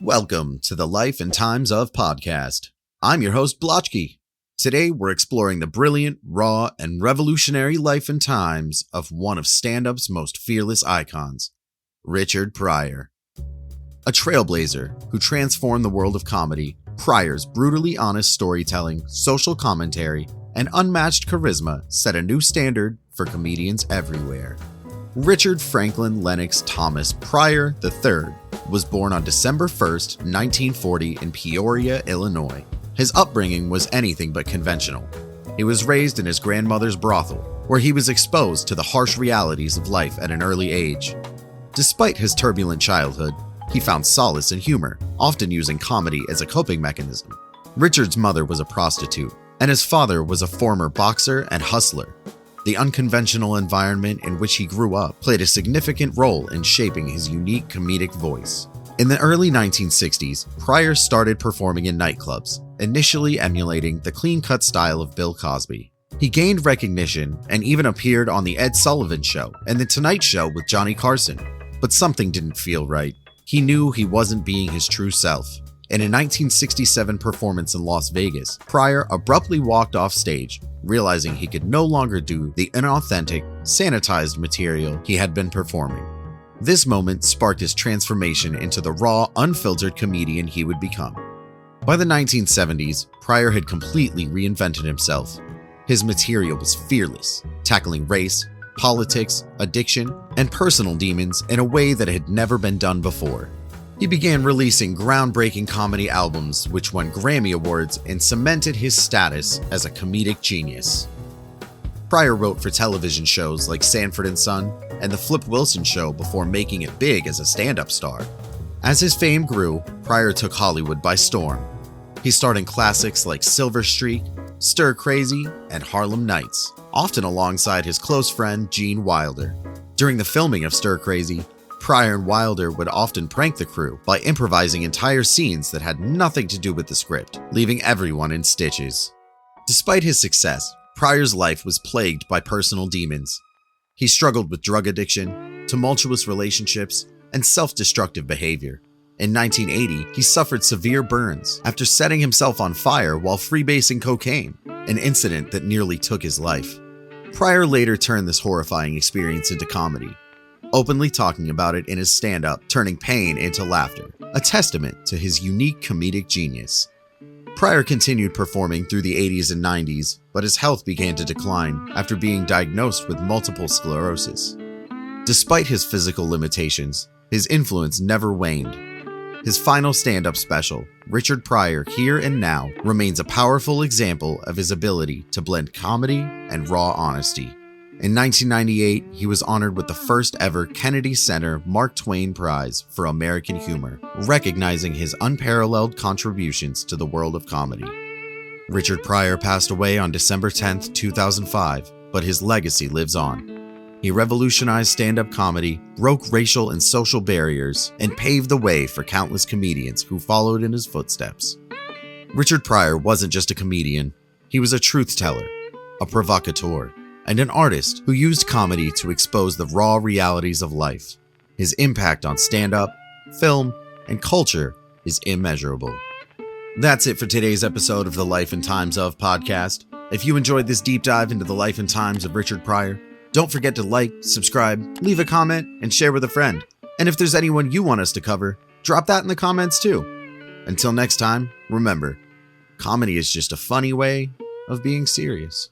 Welcome to the Life and Times of podcast. I'm your host, Blotchke. Today, we're exploring the brilliant, raw, and revolutionary life and times of one of stand-up's most fearless icons, Richard Pryor. A trailblazer who transformed the world of comedy, Pryor's brutally honest storytelling, social commentary, and unmatched charisma set a new standard for comedians everywhere. Richard Franklin Lennox Thomas Pryor III was born on December 1st, 1940 in Peoria, Illinois. His upbringing was anything but conventional. He was raised in his grandmother's brothel, where he was exposed to the harsh realities of life at an early age. Despite his turbulent childhood, he found solace in humor, often using comedy as a coping mechanism. Richard's mother was a prostitute, and his father was a former boxer and hustler. The unconventional environment in which he grew up played a significant role in shaping his unique comedic voice. In the early 1960s, Pryor started performing in nightclubs, initially emulating the clean-cut style of Bill Cosby. He gained recognition and even appeared on The Ed Sullivan Show and The Tonight Show with Johnny Carson. But something didn't feel right. He knew he wasn't being his true self. In a 1967 performance in Las Vegas, Pryor abruptly walked off stage, realizing he could no longer do the inauthentic, sanitized material he had been performing. This moment sparked his transformation into the raw, unfiltered comedian he would become. By the 1970s, Pryor had completely reinvented himself. His material was fearless, tackling race, politics, addiction, and personal demons in a way that had never been done before. He began releasing groundbreaking comedy albums which won Grammy Awards and cemented his status as a comedic genius. Pryor wrote for television shows like Sanford & Son and The Flip Wilson Show before making it big as a stand-up star. As his fame grew, Pryor took Hollywood by storm. He starred in classics like Silver Streak, Stir Crazy, and Harlem Nights, often alongside his close friend Gene Wilder. During the filming of Stir Crazy, Pryor and Wilder would often prank the crew by improvising entire scenes that had nothing to do with the script, leaving everyone in stitches. Despite his success, Pryor's life was plagued by personal demons. He struggled with drug addiction, tumultuous relationships, and self-destructive behavior. In 1980, he suffered severe burns after setting himself on fire while freebasing cocaine, an incident that nearly took his life. Pryor later turned this horrifying experience into comedy, openly talking about it in his stand-up, turning pain into laughter, a testament to his unique comedic genius. Pryor continued performing through the 80s and 90s, but his health began to decline after being diagnosed with multiple sclerosis. Despite his physical limitations, his influence never waned. His final stand-up special, Richard Pryor Here and Now, remains a powerful example of his ability to blend comedy and raw honesty. In 1998, he was honored with the first ever Kennedy Center Mark Twain Prize for American Humor, recognizing his unparalleled contributions to the world of comedy. Richard Pryor passed away on December 10, 2005, but his legacy lives on. He revolutionized stand-up comedy, broke racial and social barriers, and paved the way for countless comedians who followed in his footsteps. Richard Pryor wasn't just a comedian, he was a truth-teller, a provocateur, and an artist who used comedy to expose the raw realities of life. His impact on stand-up, film, and culture is immeasurable. That's it for today's episode of the Life and Times of podcast. If you enjoyed this deep dive into the life and times of Richard Pryor, don't forget to like, subscribe, leave a comment, and share with a friend. And if there's anyone you want us to cover, drop that in the comments too. Until next time, remember, comedy is just a funny way of being serious.